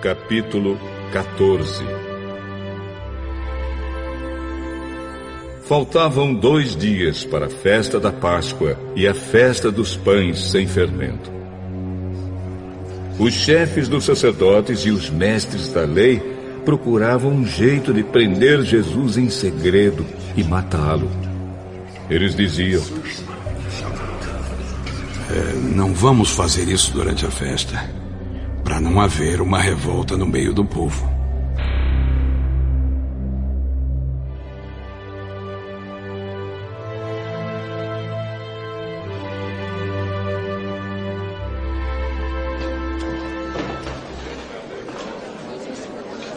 Capítulo 14. Faltavam 2 dias para a festa da Páscoa e a festa dos pães sem fermento. Os chefes dos sacerdotes e os mestres da lei procuravam um jeito de prender Jesus em segredo e matá-lo. Eles diziam: não vamos fazer isso durante a festa, para não haver uma revolta no meio do povo.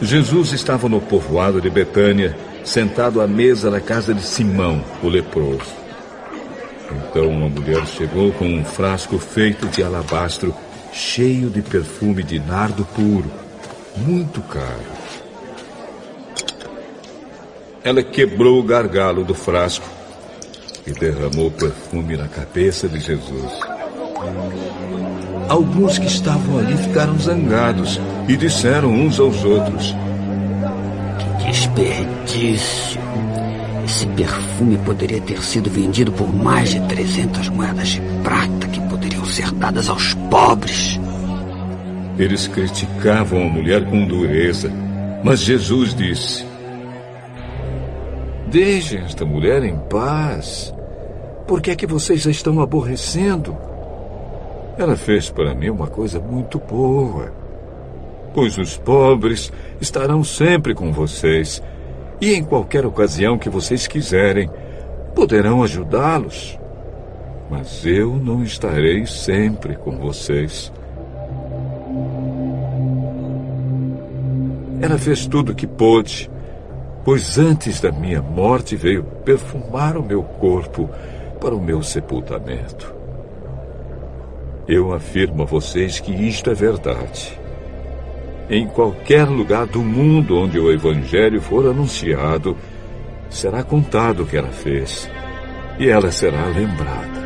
Jesus estava no povoado de Betânia, sentado à mesa na casa de Simão, o leproso. Então uma mulher chegou com um frasco feito de alabastro, cheio de perfume de nardo puro, muito caro. Ela quebrou o gargalo do frasco e derramou perfume na cabeça de Jesus. Alguns que estavam ali ficaram zangados e disseram uns aos outros: Que desperdício! Esse perfume poderia ter sido vendido por mais de 300 moedas de prata que poderiam ser dadas aos pobres. Eles criticavam a mulher com dureza, mas Jesus disse: Deixem esta mulher em paz. Por que é que vocês a estão aborrecendo? Ela fez para mim uma coisa muito boa. Pois os pobres estarão sempre com vocês, e em qualquer ocasião que vocês quiserem, poderão ajudá-los. Mas eu não estarei sempre com vocês. Ela fez tudo o que pôde, pois antes da minha morte veio perfumar o meu corpo para o meu sepultamento. Eu afirmo a vocês que isto é verdade. Em qualquer lugar do mundo onde o Evangelho for anunciado, será contado o que ela fez, e ela será lembrada.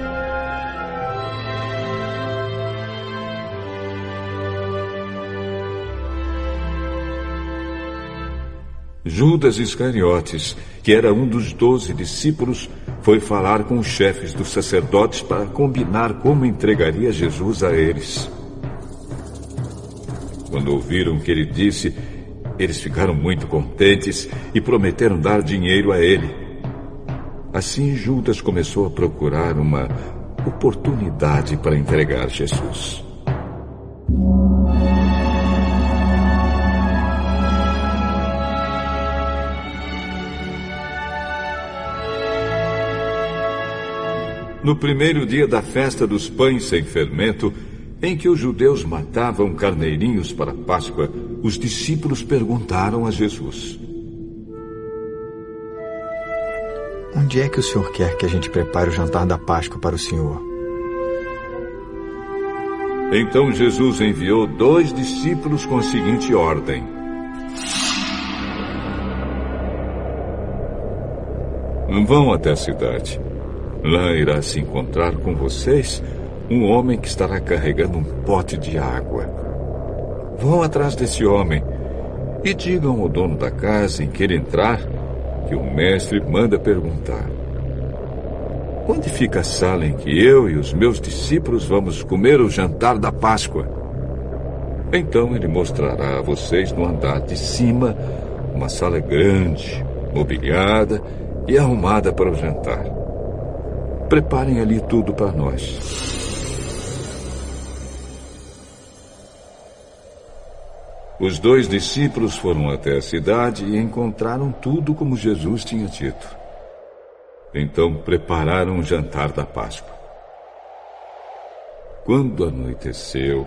Judas Iscariotes, que era um dos 12 discípulos, foi falar com os chefes dos sacerdotes para combinar como entregaria Jesus a eles. Quando ouviram o que ele disse, eles ficaram muito contentes e prometeram dar dinheiro a ele. Assim, Judas começou a procurar uma oportunidade para entregar Jesus. No primeiro dia da festa dos pães sem fermento, em que os judeus matavam carneirinhos para a Páscoa, os discípulos perguntaram a Jesus: Onde é que o Senhor quer que a gente prepare o jantar da Páscoa para o Senhor? Então Jesus enviou 2 discípulos com a seguinte ordem: Vão até a cidade. Lá irá se encontrar com vocês um homem que estará carregando um pote de água. Vão atrás desse homem e digam ao dono da casa em que ele entrar que o mestre manda perguntar: Onde fica a sala em que eu e os meus discípulos vamos comer o jantar da Páscoa? Então ele mostrará a vocês no andar de cima uma sala grande, mobiliada e arrumada para o jantar. Preparem ali tudo para nós. Os 2 discípulos foram até a cidade e encontraram tudo como Jesus tinha dito. Então prepararam o jantar da Páscoa. Quando anoiteceu,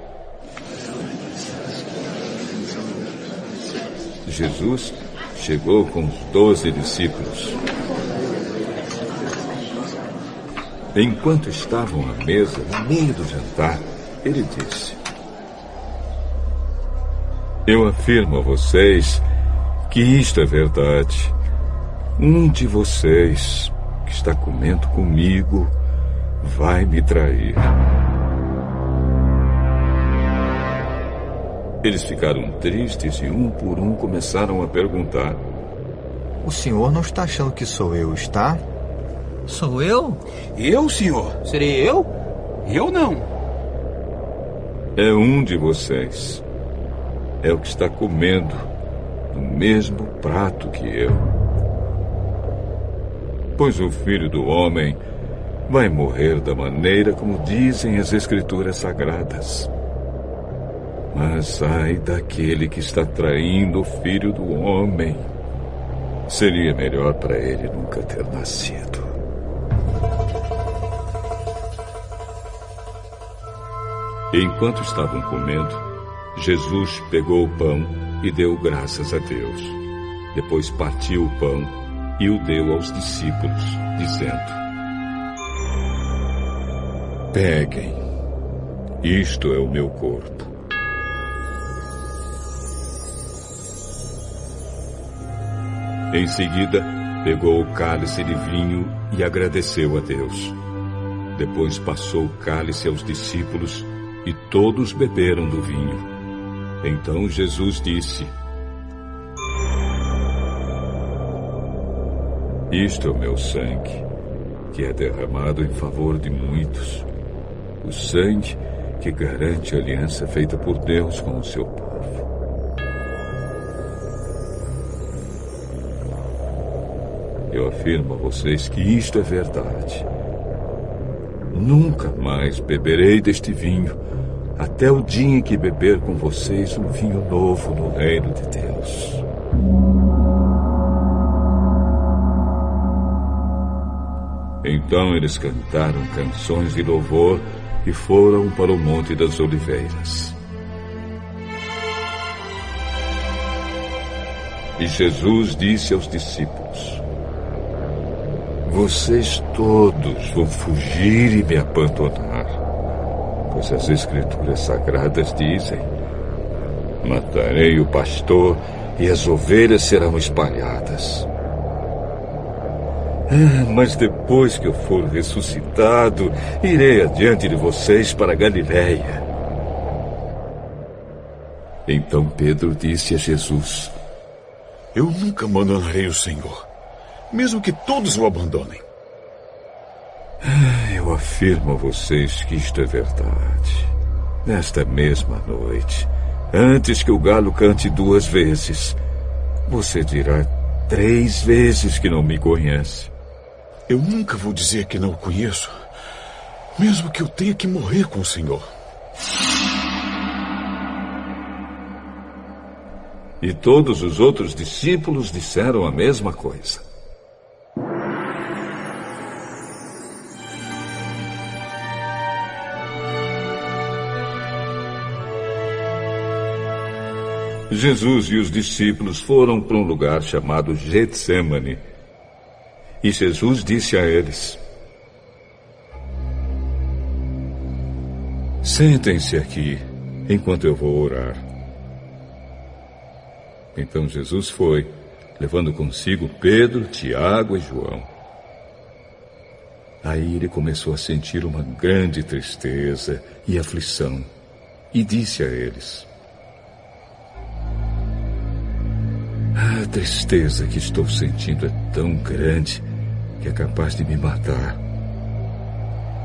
Jesus chegou com os 12 discípulos. Enquanto estavam à mesa, no meio do jantar, ele disse: Eu afirmo a vocês que isto é verdade. Um de vocês que está comendo comigo vai me trair. Eles ficaram tristes e um por um começaram a perguntar: O senhor não está achando que sou eu, está? Sou eu? Eu, senhor? Serei eu? Eu não. É um de vocês. É o que está comendo do mesmo prato que eu. Pois o Filho do Homem vai morrer da maneira como dizem as Escrituras Sagradas. Mas ai daquele que está traindo o Filho do Homem. Seria melhor para ele nunca ter nascido. Enquanto estavam comendo, Jesus pegou o pão e deu graças a Deus. Depois partiu o pão e o deu aos discípulos, dizendo: Peguem, isto é o meu corpo. Em seguida, pegou o cálice de vinho e agradeceu a Deus. Depois passou o cálice aos discípulos e todos beberam do vinho. Então Jesus disse: Isto é o meu sangue, que é derramado em favor de muitos. O sangue que garante a aliança feita por Deus com o seu povo. Eu afirmo a vocês que isto é verdade. Nunca mais beberei deste vinho, até o dia em que beber com vocês um vinho novo no reino de Deus. Então eles cantaram canções de louvor e foram para o Monte das Oliveiras. E Jesus disse aos discípulos: Vocês todos vão fugir e me abandonar, pois as Escrituras Sagradas dizem: Matarei o pastor e as ovelhas serão espalhadas. Mas depois que eu for ressuscitado, irei adiante de vocês para Galiléia. Então Pedro disse a Jesus: Eu nunca abandonarei o Senhor, mesmo que todos o abandonem. Eu afirmo a vocês que isto é verdade. Nesta mesma noite, antes que o galo cante 2 vezes, você dirá 3 vezes que não me conhece. Eu nunca vou dizer que não o conheço, mesmo que eu tenha que morrer com o Senhor. E todos os outros discípulos disseram a mesma coisa. Jesus e os discípulos foram para um lugar chamado Getsêmani. E Jesus disse a eles: Sentem-se aqui, enquanto eu vou orar. Então Jesus foi, levando consigo Pedro, Tiago e João. Aí ele começou a sentir uma grande tristeza e aflição, e disse a eles: A tristeza que estou sentindo é tão grande que é capaz de me matar.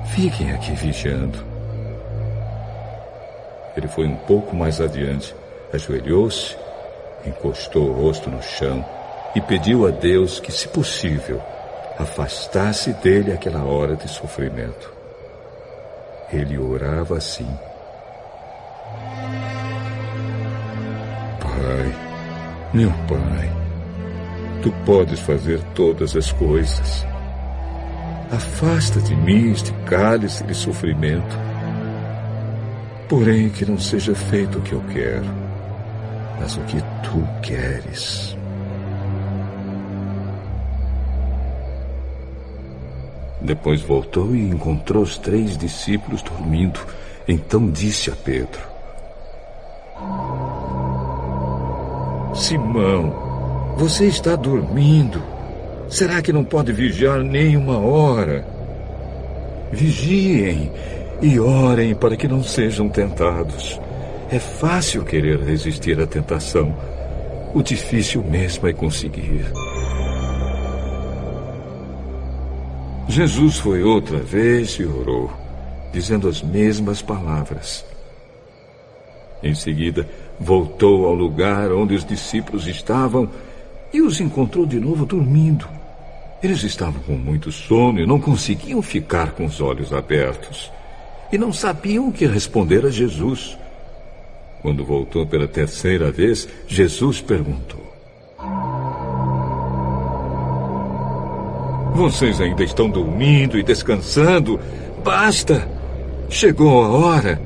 Fiquem aqui vigiando. Ele foi um pouco mais adiante, ajoelhou-se, encostou o rosto no chão e pediu a Deus que, se possível, afastasse dele aquela hora de sofrimento. Ele orava assim: Pai, meu Pai, Tu podes fazer todas as coisas. Afasta de mim este cálice de sofrimento. Porém, que não seja feito o que eu quero, mas o que Tu queres. Depois voltou e encontrou os 3 discípulos dormindo. Então disse a Pedro: Simão, você está dormindo. Será que não pode vigiar nem 1 hora? Vigiem e orem para que não sejam tentados. É fácil querer resistir à tentação. O difícil mesmo é conseguir. Jesus foi outra vez e orou, dizendo as mesmas palavras. Em seguida, voltou ao lugar onde os discípulos estavam e os encontrou de novo dormindo. Eles estavam com muito sono e não conseguiam ficar com os olhos abertos. E não sabiam o que responder a Jesus. Quando voltou pela terceira vez, Jesus perguntou: Vocês ainda estão dormindo e descansando? Basta! Chegou a hora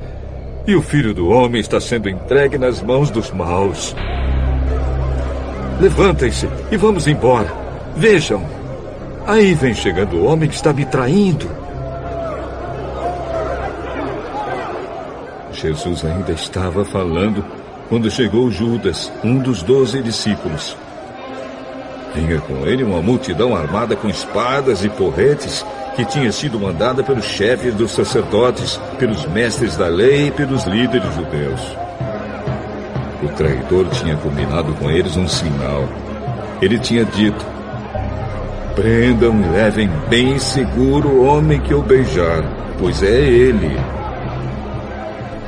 e o Filho do Homem está sendo entregue nas mãos dos maus. Levantem-se e vamos embora. Vejam, aí vem chegando o homem que está me traindo. Jesus ainda estava falando quando chegou Judas, um dos 12 discípulos. Vinha com ele uma multidão armada com espadas e porretes que tinha sido mandada pelos chefes dos sacerdotes, pelos mestres da lei e pelos líderes judeus. O traidor tinha combinado com eles um sinal. Ele tinha dito: prendam e levem bem seguro o homem que o beijar, pois é ele.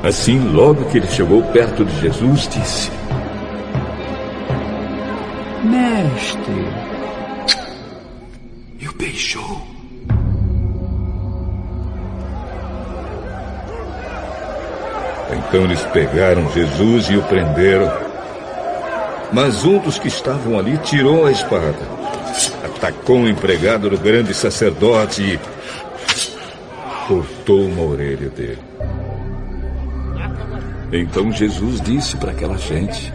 Assim, logo que ele chegou perto de Jesus, disse: Mestre. E o beijou. Então eles pegaram Jesus e o prenderam. Mas um dos que estavam ali tirou a espada, atacou o empregado do grande sacerdote e cortou uma orelha dele. Então Jesus disse para aquela gente: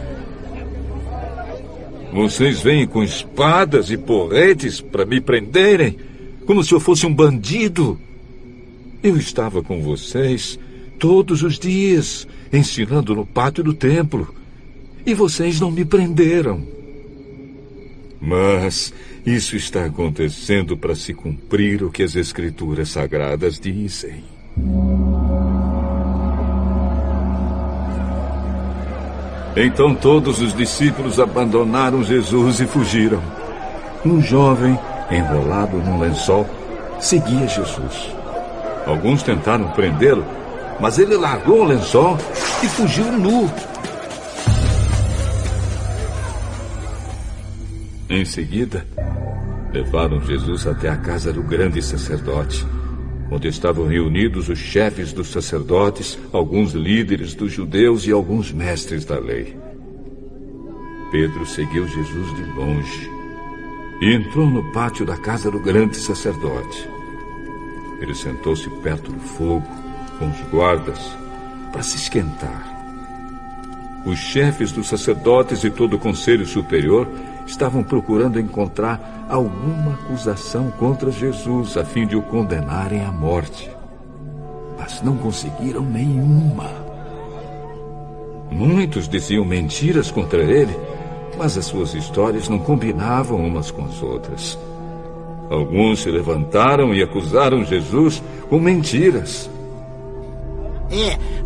Vocês vêm com espadas e porretes para me prenderem, como se eu fosse um bandido. Eu estava com vocês todos os dias, ensinando no pátio do templo, e vocês não me prenderam. Mas isso está acontecendo para se cumprir o que as Escrituras Sagradas dizem. Então todos os discípulos abandonaram Jesus e fugiram. Um jovem, enrolado num lençol, seguia Jesus. Alguns tentaram prendê-lo, mas ele largou o lençol e fugiu nu. Em seguida, levaram Jesus até a casa do grande sacerdote, onde estavam reunidos os chefes dos sacerdotes, alguns líderes dos judeus e alguns mestres da lei. Pedro seguiu Jesus de longe e entrou no pátio da casa do grande sacerdote. Ele sentou-se perto do fogo, com os guardas, para se esquentar. Os chefes dos sacerdotes e todo o conselho superior estavam procurando encontrar alguma acusação contra Jesus a fim de o condenarem à morte. Mas não conseguiram nenhuma. Muitos diziam mentiras contra ele, mas as suas histórias não combinavam umas com as outras. Alguns se levantaram e acusaram Jesus com mentiras.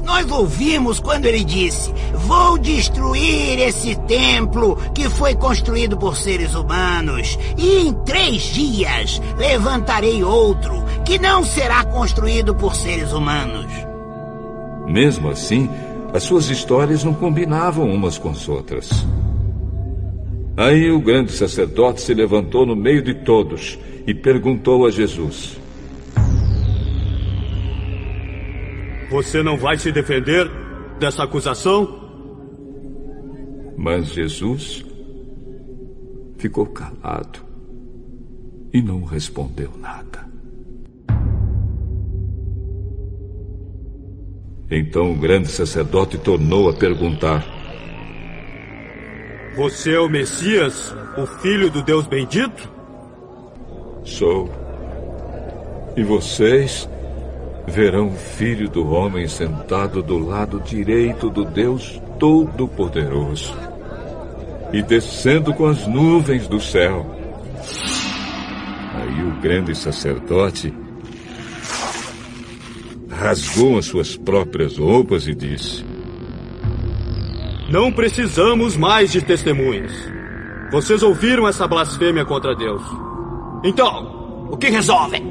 Nós ouvimos quando ele disse: vou destruir esse templo que foi construído por seres humanos, e em 3 dias levantarei outro que não será construído por seres humanos. Mesmo assim, as suas histórias não combinavam umas com as outras. Aí o grande sacerdote se levantou no meio de todos e perguntou a Jesus: Você não vai se defender dessa acusação? Mas Jesus ficou calado e não respondeu nada. Então o grande sacerdote tornou a perguntar: Você é o Messias, o Filho do Deus bendito? Sou. E vocês verão o Filho do Homem sentado do lado direito do Deus Todo-Poderoso e descendo com as nuvens do céu. Aí o grande sacerdote rasgou as suas próprias roupas e disse: Não precisamos mais de testemunhas. Vocês ouviram essa blasfêmia contra Deus. Então, o que resolvem?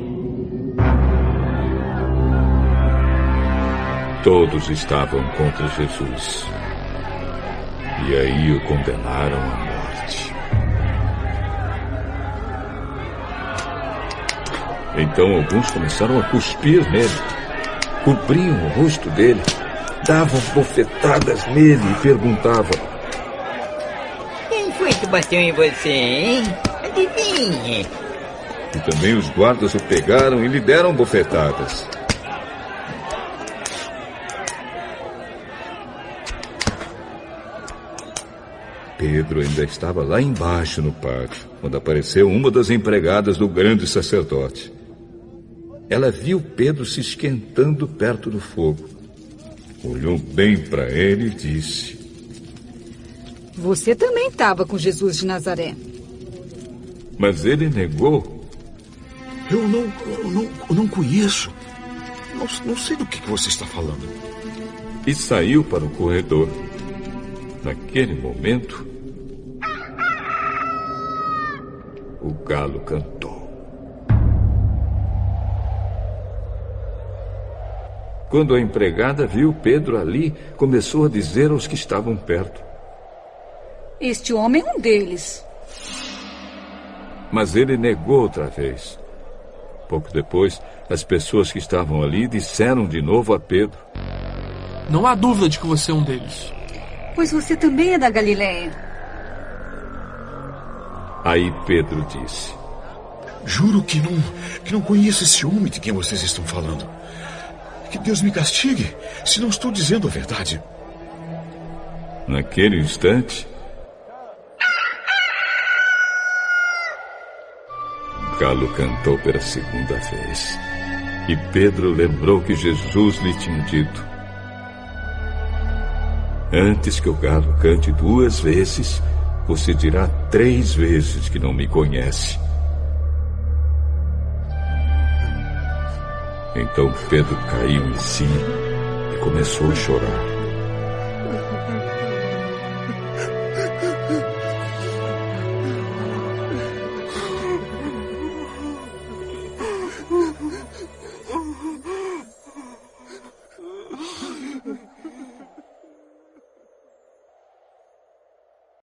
Todos estavam contra Jesus. E aí o condenaram à morte. Então alguns começaram a cuspir nele, cobriam o rosto dele, davam bofetadas nele e perguntavam: quem foi que bateu em você, hein? Adivinhe. E também os guardas o pegaram e lhe deram bofetadas. Pedro ainda estava lá embaixo no pátio, quando apareceu uma das empregadas do grande sacerdote. Ela viu Pedro se esquentando perto do fogo. Olhou bem para ele e disse: você também estava com Jesus de Nazaré. Mas ele negou. Eu não conheço. Não sei do que você está falando. E saiu para o corredor. Naquele momento, o galo cantou. Quando a empregada viu Pedro ali, começou a dizer aos que estavam perto: este homem é um deles. Mas ele negou outra vez. Pouco depois, as pessoas que estavam ali disseram de novo a Pedro: não há dúvida de que você é um deles. Pois você também é da Galileia. Aí Pedro disse: juro que não conheço esse homem de quem vocês estão falando. Que Deus me castigue se não estou dizendo a verdade. Naquele instante, o galo cantou pela segunda vez. E Pedro lembrou que Jesus lhe tinha dito: antes que o galo cante 2 vezes, você dirá 3 vezes que não me conhece. Então Pedro caiu em si e começou a chorar.